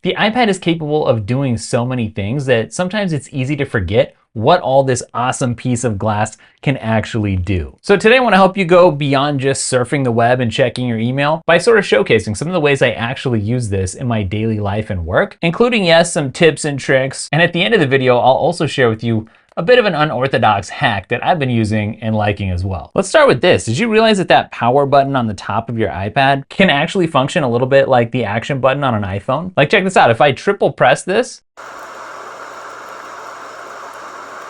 The iPad is capable of doing so many things that sometimes it's easy to forget what all this awesome piece of glass can actually do. So today I want to help you go beyond just surfing the web and checking your email by sort of showcasing some of the ways I actually use this in my daily life and work, including, yes, some tips and tricks. And at the end of the video, I'll also share with you a bit of an unorthodox hack that I've been using and liking as well. Let's start with this. Did you realize that that power button on the top of your iPad can actually function a little bit like the action button on an iPhone? Like, check this out. If I triple press this,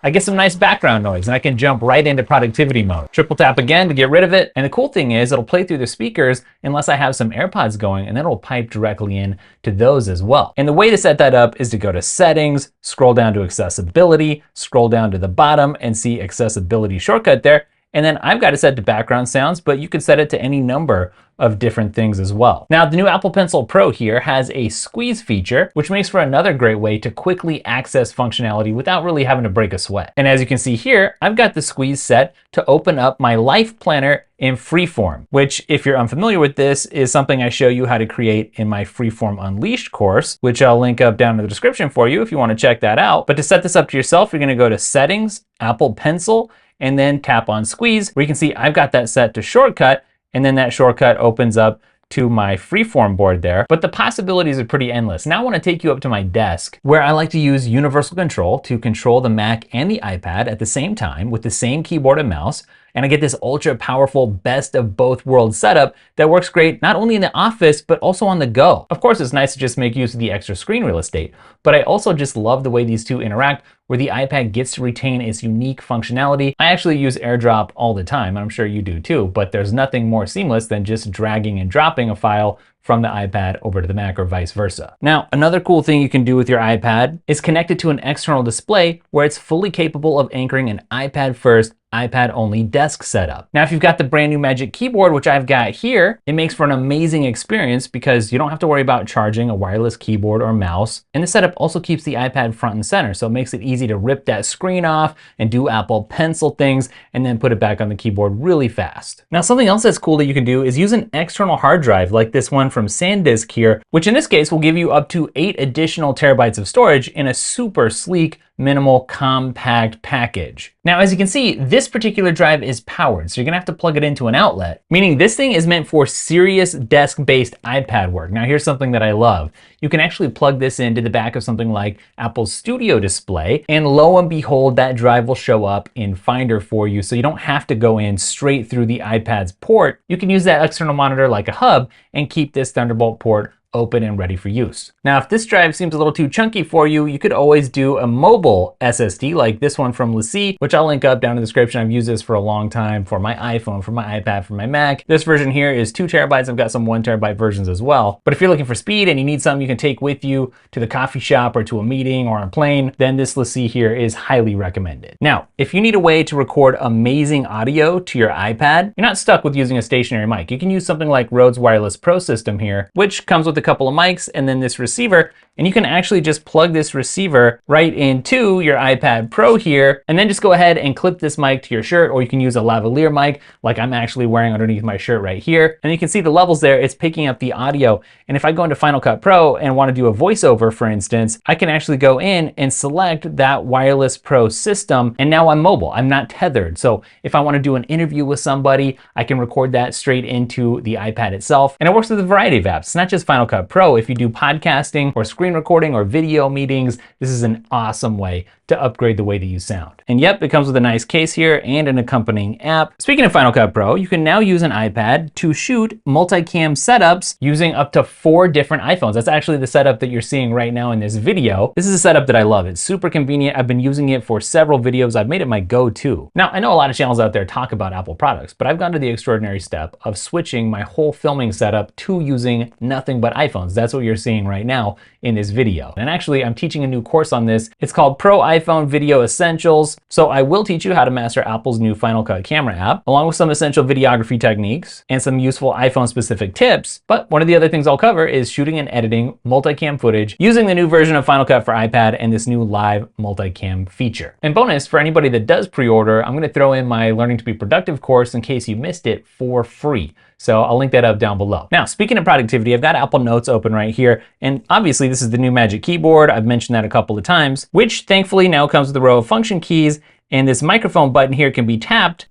I get some nice background noise and I can jump right into productivity mode. Triple tap again to get rid of it. And the cool thing is it'll play through the speakers unless I have some AirPods going, and then it'll pipe directly in to those as well. And the way to set that up is to go to settings, scroll down to accessibility, scroll down to the bottom and see accessibility shortcut there. And then I've got it set to background sounds, but you could set it to any number of different things as well. Now, the new Apple Pencil Pro here has a squeeze feature, which makes for another great way to quickly access functionality without really having to break a sweat. And as you can see here, I've got the squeeze set to open up my life planner in Freeform, which, if you're unfamiliar with this, is something I show you how to create in my Freeform Unleashed course, which I'll link up down in the description for you if you want to check that out. But to set this up to yourself, you're going to go to Settings, Apple Pencil, and then tap on Squeeze, where you can see I've got that set to shortcut, and then that shortcut opens up to my Freeform board there. But the possibilities are pretty endless. Now I want to take you up to my desk, where I like to use universal control to control the Mac and the iPad at the same time with the same keyboard and mouse. And I get this ultra powerful best of both worlds setup that works great not only in the office, but also on the go. Of course, it's nice to just make use of the extra screen real estate, but I also just love the way these two interact, where the iPad gets to retain its unique functionality. I actually use AirDrop all the time, and I'm sure you do too, but there's nothing more seamless than just dragging and dropping a file from the iPad over to the Mac or vice versa. Now, another cool thing you can do with your iPad is connect it to an external display where it's fully capable of anchoring an iPad first, iPad only desk setup. Now, if you've got the brand new Magic Keyboard, which I've got here, it makes for an amazing experience because you don't have to worry about charging a wireless keyboard or mouse. And the setup also keeps the iPad front and center, so it makes it easy to rip that screen off and do Apple Pencil things and then put it back on the keyboard really fast. Now, something else that's cool that you can do is use an external hard drive like this one from SanDisk here, which in this case will give you up to 8 additional terabytes of storage in a super sleek, minimal, compact package. Now, as you can see, this particular drive is powered, so you're gonna have to plug it into an outlet, meaning this thing is meant for serious desk-based iPad work. Now, here's something that I love. You can actually plug this into the back of something like Apple's Studio Display, and lo and behold, that drive will show up in Finder for you, so you don't have to go in straight through the iPad's port. You can use that external monitor like a hub and keep this Thunderbolt port open and ready for use. Now, if this drive seems a little too chunky for you, you could always do a mobile SSD like this one from LaCie, which I'll link up down in the description. I've used this for a long time for my iPhone, for my iPad, for my Mac. This version here is 2 terabytes. I've got some 1 terabyte versions as well. But if you're looking for speed and you need something you can take with you to the coffee shop or to a meeting or on a plane, then this LaCie here is highly recommended. Now, if you need a way to record amazing audio to your iPad, you're not stuck with using a stationary mic. You can use something like Rode's Wireless Pro system here, which comes with a couple of mics and then this receiver, and you can actually just plug this receiver right into your iPad Pro here, and then just go ahead and clip this mic to your shirt, or you can use a lavalier mic like I'm actually wearing underneath my shirt right here. And you can see the levels there, it's picking up the audio. And if I go into Final Cut Pro and want to do a voiceover, for instance, I can actually go in and select that Wireless Pro system, and now I'm mobile, I'm not tethered. So if I want to do an interview with somebody, I can record that straight into the iPad itself. And it works with a variety of apps. It's not just Final Cut Pro. If you do podcasting or screen recording or video meetings, this is an awesome way to upgrade the way that you sound. And yep, it comes with a nice case here and an accompanying app. Speaking of Final Cut Pro, you can now use an iPad to shoot multicam setups using up to 4 different iPhones. That's actually the setup that you're seeing right now in this video. This is a setup that I love. It's super convenient. I've been using it for several videos. I've made it my go-to. Now, I know a lot of channels out there talk about Apple products, but I've gone to the extraordinary step of switching my whole filming setup to using nothing but iPhones. That's what you're seeing right now in this video. And actually, I'm teaching a new course on this. It's called Pro iPhone Video Essentials. So I will teach you how to master Apple's new Final Cut camera app, along with some essential videography techniques and some useful iPhone specific tips. But one of the other things I'll cover is shooting and editing multicam footage using the new version of Final Cut for iPad and this new live multicam feature. And bonus, for anybody that does pre-order, I'm gonna throw in my Learning to Be Productive course in case you missed it for free. So I'll link that up down below. Now, speaking of productivity, I've got Apple Notes open right here. And obviously this is the new Magic Keyboard. I've mentioned that a couple of times, which thankfully now comes with a row of function keys. And this microphone button here can be tapped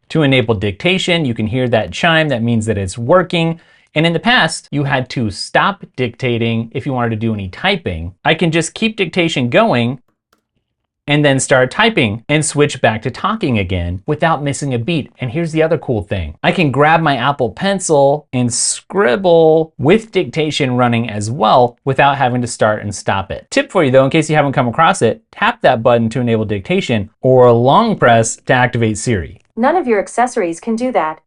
to enable dictation. You can hear that chime. That means that it's working. And in the past, you had to stop dictating if you wanted to do any typing. I can just keep dictation going and then start typing and switch back to talking again without missing a beat. And here's the other cool thing. I can grab my Apple Pencil and scribble with dictation running as well without having to start and stop it. Tip for you though, in case you haven't come across it, tap that button to enable dictation or long press to activate Siri. None of your accessories can do that.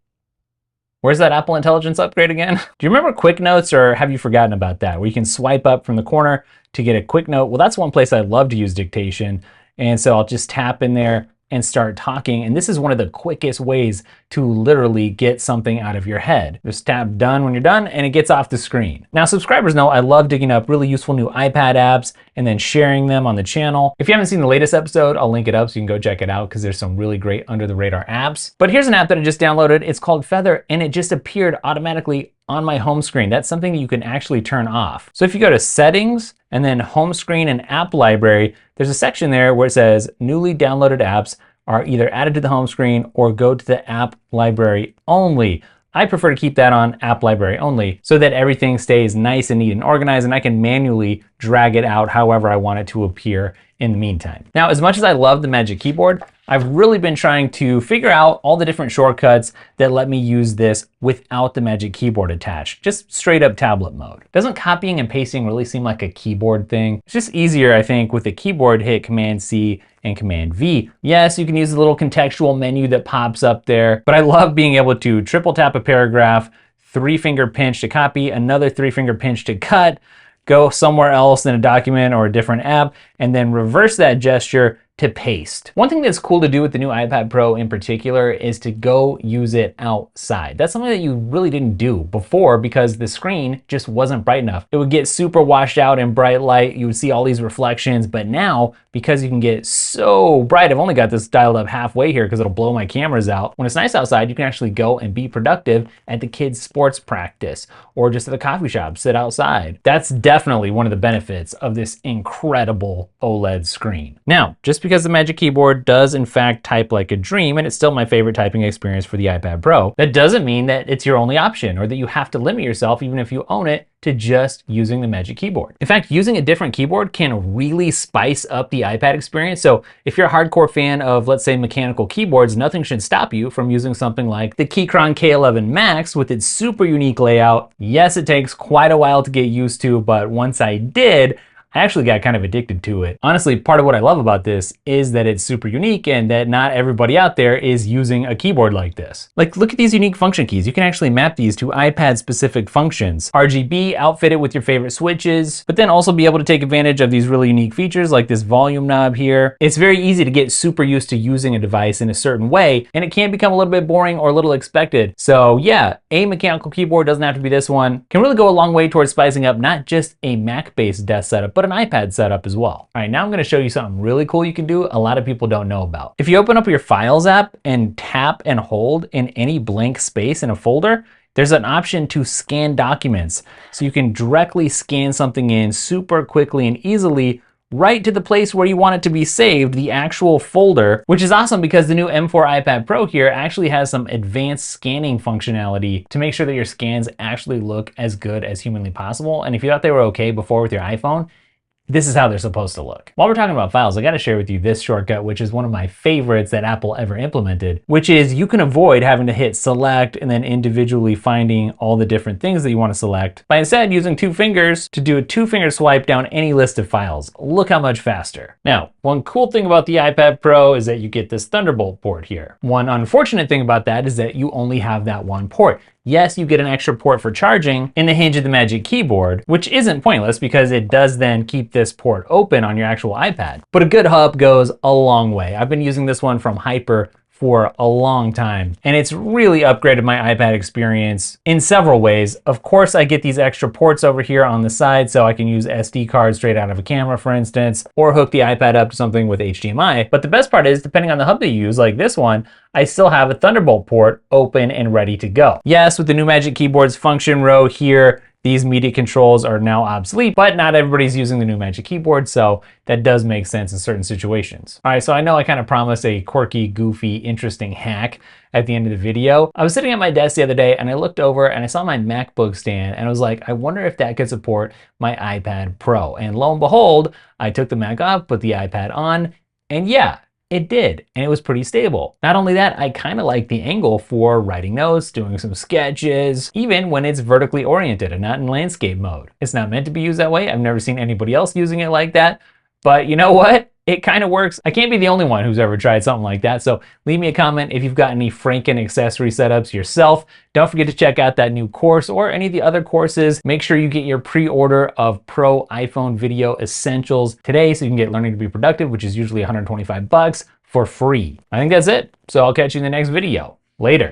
Where's that Apple Intelligence upgrade again? Do you remember Quick Notes, or have you forgotten about that? Where you can swipe up from the corner to get a quick note. Well, that's one place I love to use dictation. And so I'll just tap in there and start talking. And this is one of the quickest ways to literally get something out of your head. Just tap done when you're done and it gets off the screen. Now, subscribers know I love digging up really useful new iPad apps and then sharing them on the channel. If you haven't seen the latest episode, I'll link it up so you can go check it out because there's some really great under the radar apps. But here's an app that I just downloaded. It's called Feather and it just appeared automatically on my home screen. That's something that you can actually turn off. So if you go to settings and then home screen and app library, there's a section there where it says newly downloaded apps are either added to the home screen or go to the app library only. I prefer to keep that on app library only so that everything stays nice and neat and organized and I can manually drag it out however I want it to appear in the meantime. Now, as much as I love the Magic Keyboard, I've really been trying to figure out all the different shortcuts that let me use this without the Magic Keyboard attached, just straight up tablet mode. Doesn't copying and pasting really seem like a keyboard thing? It's just easier, I think, with the keyboard to hit Command C and Command V. Yes, you can use the little contextual menu that pops up there, but I love being able to triple tap a paragraph, 3-finger pinch to copy, another 3-finger pinch to cut, go somewhere else in a document or a different app, and then reverse that gesture to paste. One thing that's cool to do with the new iPad Pro in particular is to go use it outside. That's something that you really didn't do before because the screen just wasn't bright enough. It would get super washed out in bright light. You would see all these reflections, but now because you can get so bright, I've only got this dialed up halfway here because it'll blow my cameras out. When it's nice outside, you can actually go and be productive at the kids' sports practice or just at a coffee shop, sit outside. That's definitely one of the benefits of this incredible OLED screen. Now, just because the Magic Keyboard does in fact type like a dream, and it's still my favorite typing experience for the iPad Pro, that doesn't mean that it's your only option or that you have to limit yourself, even if you own it, to just using the Magic Keyboard. In fact, using a different keyboard can really spice up the iPad experience. So if you're a hardcore fan of, let's say, mechanical keyboards, nothing should stop you from using something like the Keychron K11 Max with its super unique layout. Yes, it takes quite a while to get used to, but once I did, I actually got kind of addicted to it. Honestly, part of what I love about this is that it's super unique and that not everybody out there is using a keyboard like this. Like, look at these unique function keys. You can actually map these to iPad specific functions. RGB, outfit it with your favorite switches, but then also be able to take advantage of these really unique features like this volume knob here. It's very easy to get super used to using a device in a certain way, and it can become a little bit boring or a little expected. So yeah, a mechanical keyboard, doesn't have to be this one, can really go a long way towards spicing up not just a Mac-based desk setup, but an iPad setup as well. All right, now I'm gonna show you something really cool you can do a lot of people don't know about. If you open up your Files app and tap and hold in any blank space in a folder, there's an option to scan documents. So you can directly scan something in super quickly and easily right to the place where you want it to be saved, the actual folder, which is awesome because the new M4 iPad Pro here actually has some advanced scanning functionality to make sure that your scans actually look as good as humanly possible. And if you thought they were okay before with your iPhone, this is how they're supposed to look. While we're talking about files, I gotta share with you this shortcut, which is one of my favorites that Apple ever implemented, which is you can avoid having to hit select and then individually finding all the different things that you wanna select by instead using 2 fingers to do a 2-finger swipe down any list of files. Look how much faster. Now, one cool thing about the iPad Pro is that you get this Thunderbolt port here. One unfortunate thing about that is that you only have that one port. Yes, you get an extra port for charging in the hinge of the Magic Keyboard, which isn't pointless because it does then keep this port open on your actual iPad. But a good hub goes a long way. I've been using this one from Hyper for a long time, and it's really upgraded my iPad experience in several ways. Of course, I get these extra ports over here on the side so I can use SD cards straight out of a camera, for instance, or hook the iPad up to something with HDMI. But the best part is, depending on the hub that you use, like this one, I still have a Thunderbolt port open and ready to go. Yes, with the new Magic Keyboard's function row here, these media controls are now obsolete, but not everybody's using the new Magic Keyboard, so that does make sense in certain situations. All right, so I know I kind of promised a quirky, goofy, interesting hack at the end of the video. I was sitting at my desk the other day and I looked over and I saw my MacBook stand and I was like, I wonder if that could support my iPad Pro. And lo and behold, I took the Mac off, put the iPad on, and yeah, it did, and it was pretty stable. Not only that, I kind of like the angle for writing notes, doing some sketches, even when it's vertically oriented and not in landscape mode. It's not meant to be used that way. I've never seen anybody else using it like that, but you know what? It kind of works. I can't be the only one who's ever tried something like that, so leave me a comment if you've got any Franken accessory setups yourself. Don't forget to check out that new course or any of the other courses. Make sure you get your pre-order of Pro iPhone Video Essentials today so you can get Learning to Be Productive, which is usually $125 for free. I think that's it, so I'll catch you in the next video. Later.